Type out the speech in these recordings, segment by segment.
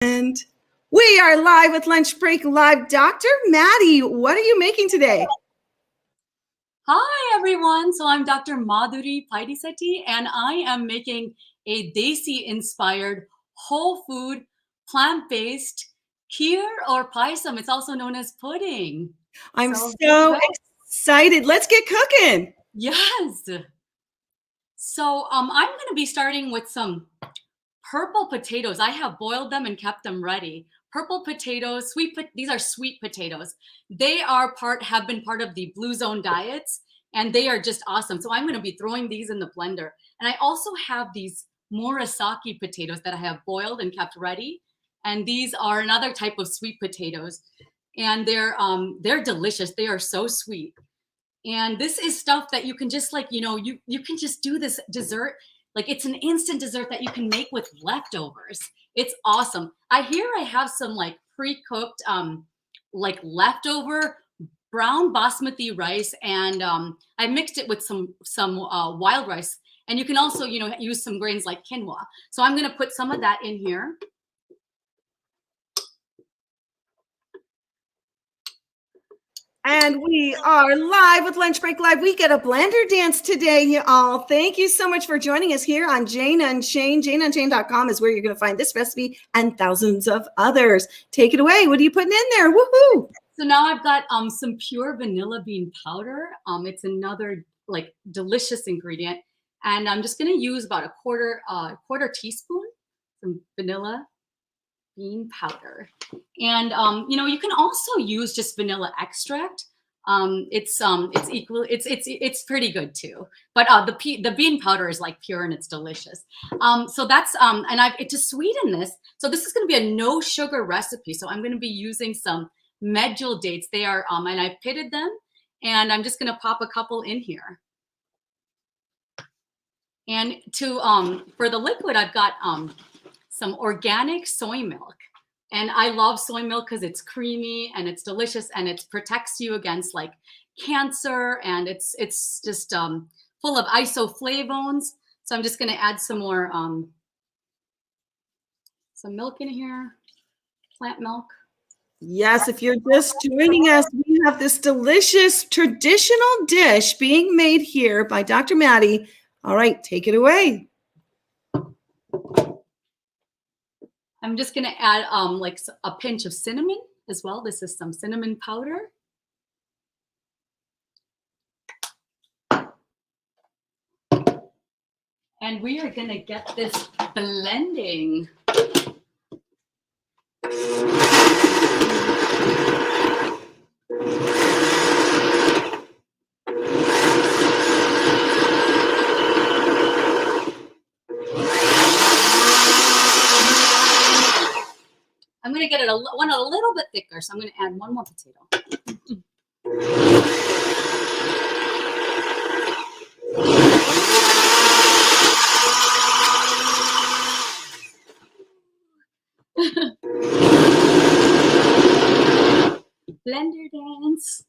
And we are live with Lunch Break Live. Dr. Maddie, what are you making today? Hi, everyone. So I'm Dr. Madhuri Pydisetty, and I am making a Desi-inspired, whole food, plant-based Kheer or Payasam. It's also known as pudding. I'm so excited. Let's get cooking. Yes. So I'm going to be starting with some purple potatoes. I have boiled them and kept them ready. Purple potatoes, these are sweet potatoes. They have been part of the Blue Zone diets, and they are just awesome. So I'm going to be throwing these in the blender. And I also have these Murasaki potatoes that I have boiled and kept ready. And these are another type of sweet potatoes. And they're delicious. They are so sweet. And this is stuff that you can just you can just do this dessert. Like, it's an instant dessert that you can make with leftovers. It's awesome. I have some like pre-cooked, like leftover brown basmati rice, and I mixed it with some wild rice. And you can also, use some grains like quinoa. So I'm gonna put some of that in here. And we are live with Lunch Break Live. We get a blender dance today, y'all. Thank you so much for joining us here on Jane Unchained. JaneUnchained.com is where you're going to find this recipe and thousands of others. Take it away. What are you putting in there? Woohoo! So now I've got some pure vanilla bean powder. It's another like delicious ingredient, and I'm just going to use about a quarter teaspoon some vanilla bean powder. And you can also use just vanilla extract. It's pretty good too. But the bean powder is like pure and it's delicious. So that's to sweeten this. So this is going to be a no sugar recipe. So I'm going to be using some medjool dates. They are and I've pitted them, and I'm just going to pop a couple in here. And for the liquid, I've got some organic soy milk. And I love soy milk because it's creamy and it's delicious, and it protects you against like cancer, and it's just full of isoflavones. So I'm just going to add some more some milk in here, plant milk. Yes, if you're just joining us, we have this delicious traditional dish being made here by Dr. Maddie. All right, take it away. I'm just going to add like a pinch of cinnamon as well. This is some cinnamon powder. And we are going to get this blending. I'm going to get one a little bit thicker, so I'm going to add one more potato. Blender dance.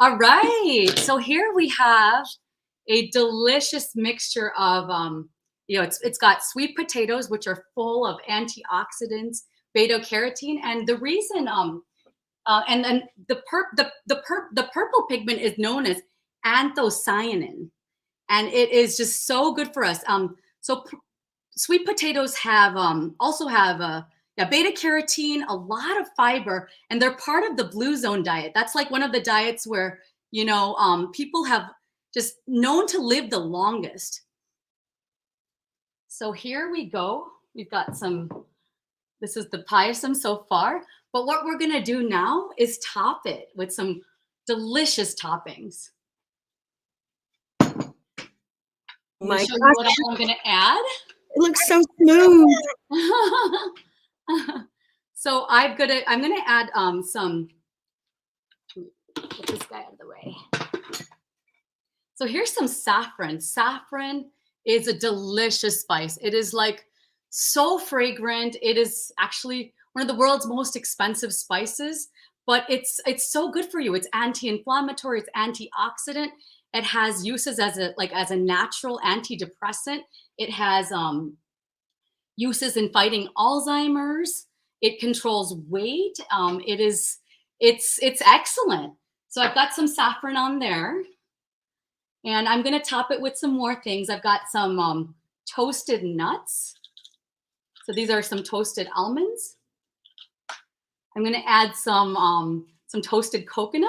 All right, so here we have a delicious mixture of it's got sweet potatoes, which are full of antioxidants, beta carotene, and the reason and then the purple pigment is known as anthocyanin, and it is just so good for us. So sweet potatoes have also have beta carotene, a lot of fiber, and they're part of the Blue Zone diet. That's like one of the diets where people have just known to live the longest. So here we go. We've got this is the payasam so far, but what we're gonna do now is top it with some delicious toppings. My show you what I'm gonna add. It looks so smooth. So I'm gonna add some. Get this guy out of the way. So here's some saffron. Saffron is a delicious spice. It is like so fragrant. It is actually one of the world's most expensive spices, but it's so good for you. It's anti-inflammatory, it's antioxidant. It has uses as a natural antidepressant. It has uses in fighting Alzheimer's. It controls weight. It's excellent. So I've got some saffron on there, and I'm going to top it with some more things. I've got some toasted nuts. So these are some toasted almonds. I'm going to add some toasted coconut.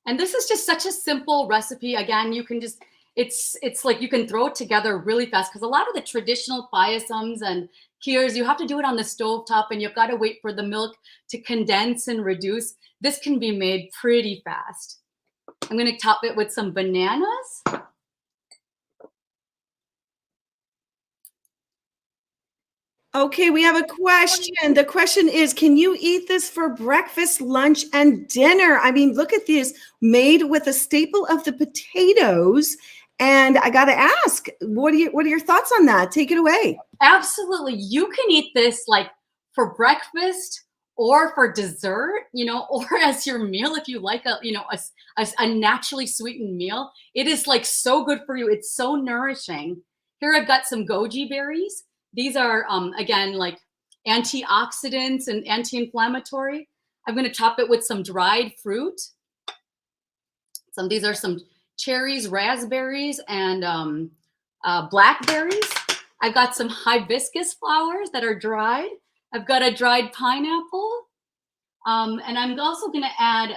And this is just such a simple recipe. Again, you can just, it's like you can throw it together really fast, because a lot of the traditional payasams and kheers, you have to do it on the stove top and you've got to wait for the milk to condense and reduce. This can be made pretty fast. I'm going to top it with some bananas. Okay, we have a question. The question is, can you eat this for breakfast, lunch, and dinner? I mean, look at this, made with a staple of the potatoes. And I got to ask, what are your thoughts on that? Take it away. Absolutely. You can eat this like for breakfast or for dessert, or as your meal if you like a naturally sweetened meal. It is like so good for you. It's so nourishing. Here I've got some goji berries. These are, again, like antioxidants and anti-inflammatory. I'm going to top it with some dried fruit. These are some cherries, raspberries, and blackberries. I've got some hibiscus flowers that are dried. I've got a dried pineapple. And I'm also going to add,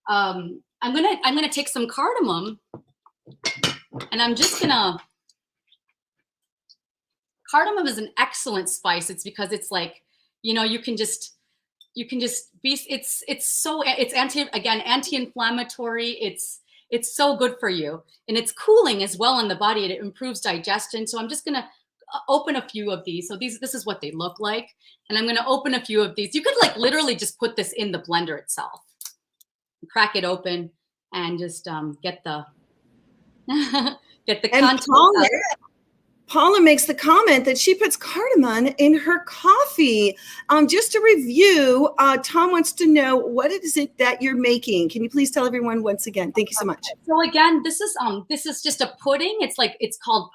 I'm going to take some cardamom, and I'm just going to, cardamom is an excellent spice. It's because it's like, you can just be, it's anti-inflammatory. It's so good for you, and it's cooling as well in the body. It improves digestion. So I'm just going to open a few of these. So this is what they look like. And I'm going to open a few of these. You could like literally just put this in the blender itself, crack it open, and just get the content out. Paula makes the comment that she puts cardamom in her coffee. Just to review, Tom wants to know, what is it that you're making? Can you please tell everyone once again? Thank you so much. So again, this is just a pudding. It's called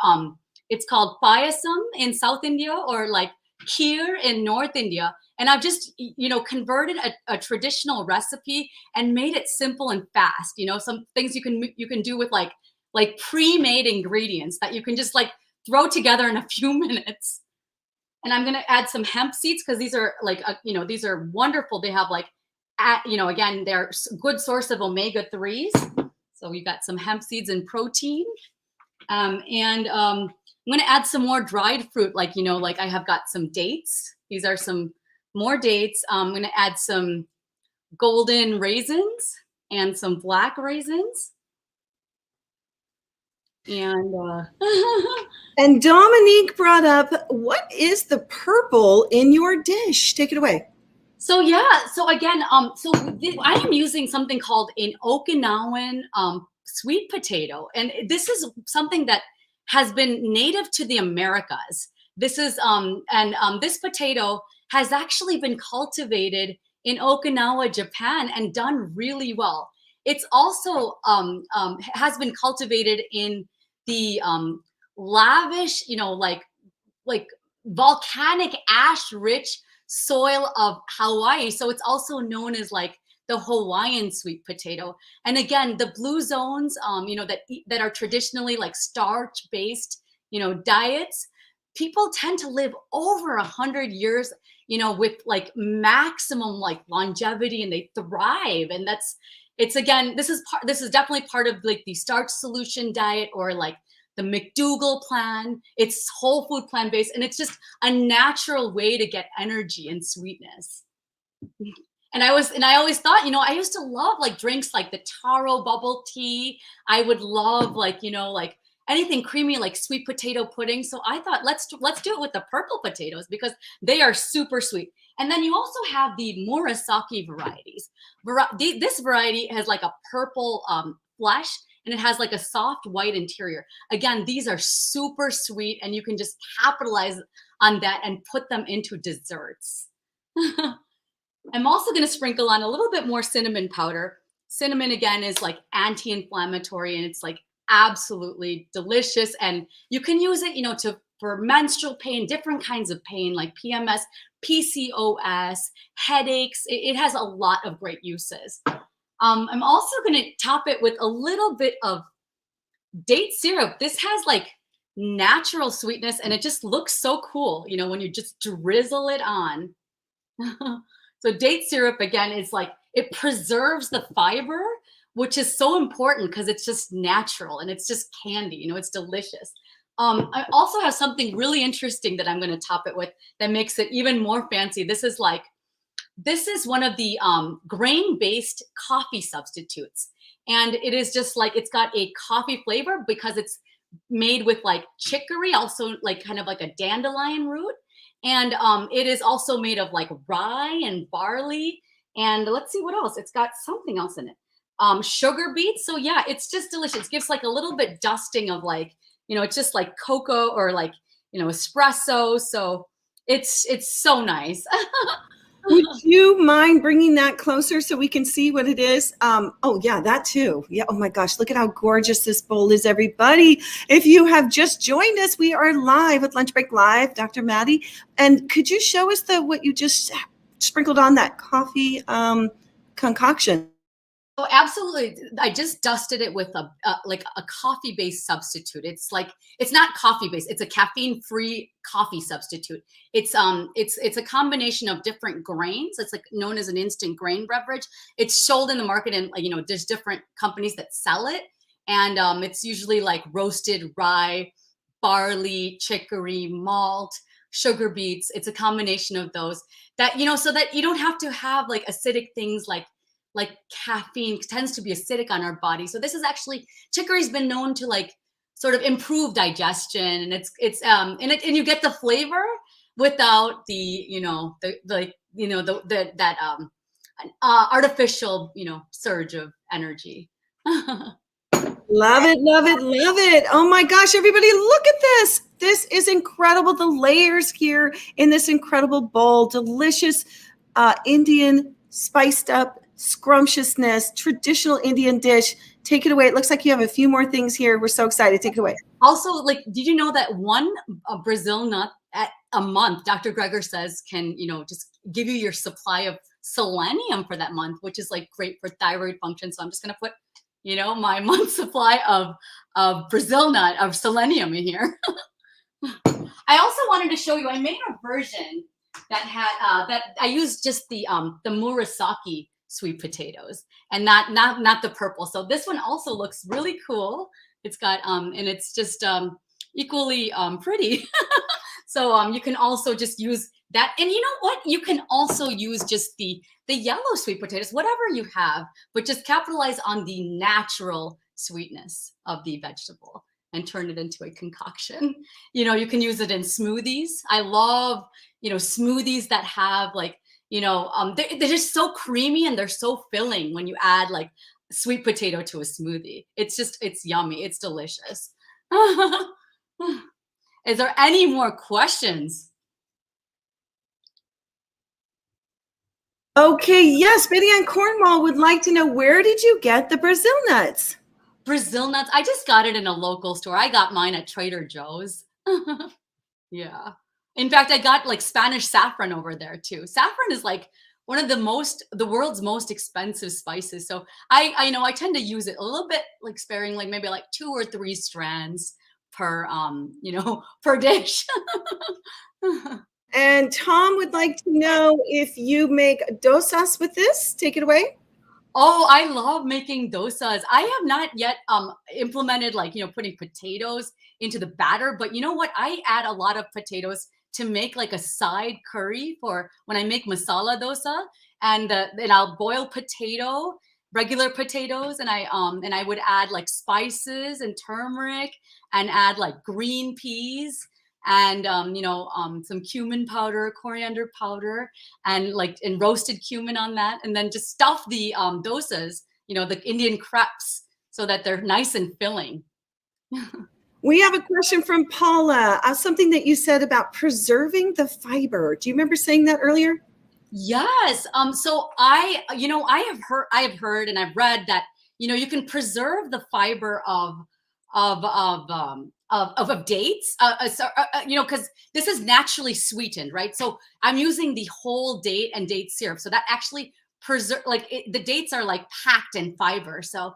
Payasam in South India, or like Kheer in North India. And I've just, converted a traditional recipe and made it simple and fast. Some things you can do with like pre-made ingredients that you can just like throw together in a few minutes. And I'm going to add some hemp seeds, because these are like, these are wonderful. They have like, again, they're a good source of omega-3s. So we've got some hemp seeds and protein. And I'm going to add some more dried fruit. Like I have got some dates. These are some more dates. I'm going to add some golden raisins and some black raisins. And Dominique brought up, what is the purple in your dish? Take it away. So again, I am using something called an Okinawan sweet potato, and this is something that has been native to the Americas. This is this potato has actually been cultivated in Okinawa, Japan, and done really well. It's also has been cultivated in the lavish, like volcanic ash-rich soil of Hawaii. So it's also known as like the Hawaiian sweet potato. And again, the blue zones, that are traditionally like starch-based, diets, people tend to live over 100 years, with like maximum like longevity, and they thrive. And this is definitely part of like the starch solution diet, or like the McDougall plan. It's whole food plant-based, and it's just a natural way to get energy and sweetness. And I always thought, I used to love like drinks like the taro bubble tea. I would love like anything creamy, like sweet potato pudding. So I thought, let's do it with the purple potatoes, because they are super sweet. And then you also have the Murasaki varieties. This variety has like a purple flesh, and it has like a soft white interior. Again, these are super sweet, and you can just capitalize on that and put them into desserts. I'm also going to sprinkle on a little bit more cinnamon powder. Cinnamon, again, is like anti-inflammatory, and it's like absolutely delicious. And you can use it, for menstrual pain, different kinds of pain like PMS, PCOS, headaches. It has a lot of great uses. I'm also going to top it with a little bit of date syrup. This has like natural sweetness and it just looks so cool, you know, when you just drizzle it on. So date syrup, again, is like, it preserves the fiber, which is so important because it's just natural and it's just candy, you know, it's delicious. I also have something really interesting that I'm going to top it with that makes it even more fancy. This is one of the grain-based coffee substitutes. And it is just like, it's got a coffee flavor because it's made with like chicory, also like kind of like a dandelion root. And it is also made of like rye and barley. And let's see what else. It's got something else in it. Sugar beets. So yeah, it's just delicious. It gives like a little bit dusting of like, you know, it's just like cocoa or like, you know, espresso. So it's so nice. Would you mind bringing that closer so we can see what it is? Oh, yeah, that too. Yeah. Oh my gosh, look at how gorgeous this bowl is, everybody. If you have just joined us, we are live with Lunch Break Live, Dr. Maddie. And could you show us what you just sprinkled on that coffee concoction? Oh, absolutely. I just dusted it with a coffee-based substitute. It's not coffee-based. It's a caffeine-free coffee substitute. It's a combination of different grains. It's like known as an instant grain beverage. It's sold in the market, and you know, there's different companies that sell it. And it's usually like roasted rye, barley, chicory, malt, sugar beets. It's a combination of those that, you know, so that you don't have to have like acidic things like caffeine tends to be acidic on our body. So this is actually, chicory's been known to like sort of improve digestion, and and you get the flavor without the, you know, artificial, you know, surge of energy. Love it, love it, love it. Oh my gosh, everybody, look at this. This is incredible. The layers here in this incredible bowl, delicious Indian spiced up scrumptiousness, traditional Indian dish. Take it away. It looks like you have a few more things here. We're so excited. Take it away. Also, like, did you know that one Brazil nut at a month, Dr. Greger says, can, you know, just give you your supply of selenium for that month, which is like great for thyroid function. So I'm just going to put, you know, my month's supply of Brazil nut of selenium in here. I also wanted to show you, I made a version that had that I used just the murasaki sweet potatoes and not the purple. So this one also looks really cool. It's got and it's just equally pretty. So you can also just use that. And you know what? You can also use just the yellow sweet potatoes, whatever you have, but just capitalize on the natural sweetness of the vegetable and turn it into a concoction. You know, you can use it in smoothies. I love, you know, smoothies that have like, you know, they're just so creamy and they're so filling when you add like sweet potato to a smoothie. It's yummy. It's delicious. Is there any more questions? Okay, yes, Betty Ann Cornwall would like to know, where did you get the Brazil nuts? Brazil nuts. I just got it in a local store. I got mine at Trader Joe's. Yeah. In fact, I got like Spanish saffron over there too. Saffron is like one of the world's most expensive spices. So I know I tend to use it a little bit like sparingly, maybe like 2 or 3 strands per you know, per dish. And Tom would like to know if you make dosas with this. Take it away. Oh, I love making dosas. I have not yet implemented like, you know, putting potatoes into the batter, but you know what? I add a lot of potatoes to make like a side curry for when I make masala dosa, and then I'll boil regular potatoes, and I would add like spices and turmeric and add like green peas and you know, some cumin powder, coriander powder, and roasted cumin on that, and then just stuff the dosas, you know, the Indian crepes, so that they're nice and filling. We have a question from Paula. Something that you said about preserving the fiber. Do you remember saying that earlier? Yes. So I have heard and I've read that, you know, you can preserve the fiber of of dates, because this is naturally sweetened, right? So I'm using the whole date and date syrup. So that actually the dates are like packed in fiber. So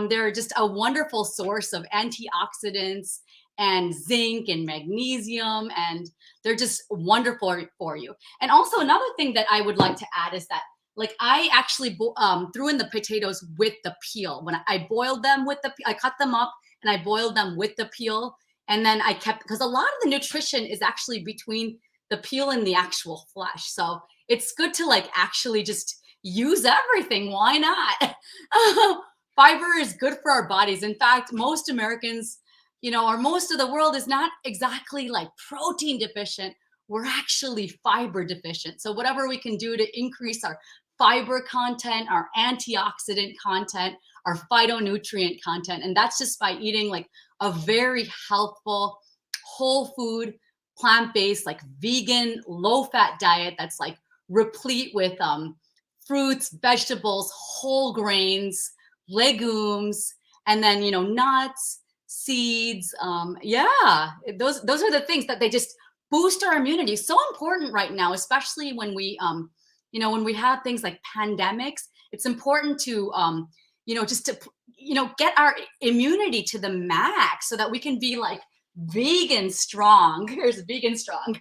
they're just a wonderful source of antioxidants and zinc and magnesium, and they're just wonderful for you. And also another thing that I would like to add is that, like, I actually threw in the potatoes with the peel. When I boiled them I cut them up and I boiled them with the peel. And then I kept, because a lot of the nutrition is actually between the peel and the actual flesh. So it's good to like actually just use everything. Why not? Fiber is good for our bodies. In fact, most Americans, or most of the world is not exactly like protein deficient. We're actually fiber deficient. So whatever we can do to increase our fiber content, our antioxidant content, our phytonutrient content, and that's just by eating like a very healthful, whole food, plant-based, like vegan, low-fat diet that's like replete with fruits, vegetables, whole grains, legumes, and then nuts, seeds. Those are the things that they just boost our immunity. So important right now, especially when we when we have things like pandemics. It's important to just to get our immunity to the max so that we can be like vegan strong. Here's vegan strong.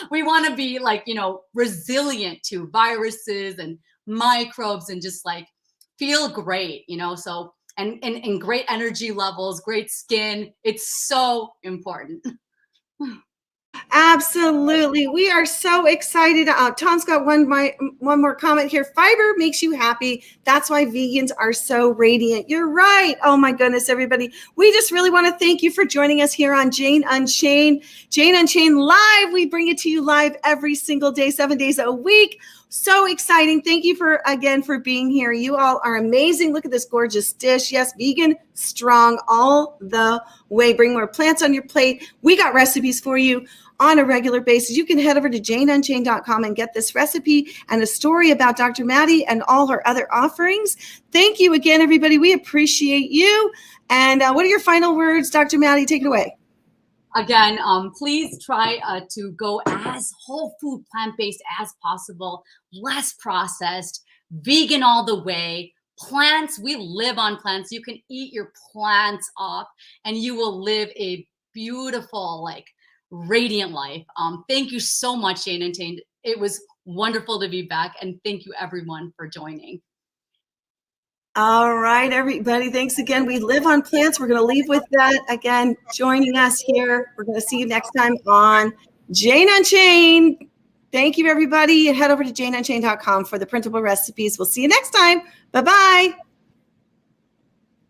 We want to be like resilient to viruses and microbes and just like feel great, so and great energy levels, great skin. It's so important. Absolutely. We are so excited. Tom's got one more comment here. Fiber makes you happy. That's why vegans are so radiant. You're right. Oh my goodness, everybody. We just really want to thank you for joining us here on Jane Unchained. Jane Unchained Live. We bring it to you live every single day, 7 days a week. So exciting. Thank you for being here. You all are amazing. Look at this gorgeous dish. Yes, vegan, strong all the way. Bring more plants on your plate. We got recipes for you on a regular basis. You can head over to janeunchained.com and get this recipe and a story about Dr. Maddie and all her other offerings. Thank you again, everybody. We appreciate you. And what are your final words, Dr. Maddie? Take it away. Again, please try to go as whole food, plant-based as possible, less processed, vegan all the way. Plants, we live on plants. You can eat your plants off and you will live a beautiful, like, radiant life. Thank you so much, Jane Unchained. It was wonderful to be back, and thank you everyone for joining. All right, everybody. Thanks again. We live on plants. We're going to leave with that. Again, joining us here. We're going to see you next time on Jane Unchained. Thank you, everybody. Head over to janeunchained.com for the printable recipes. We'll see you next time. Bye-bye.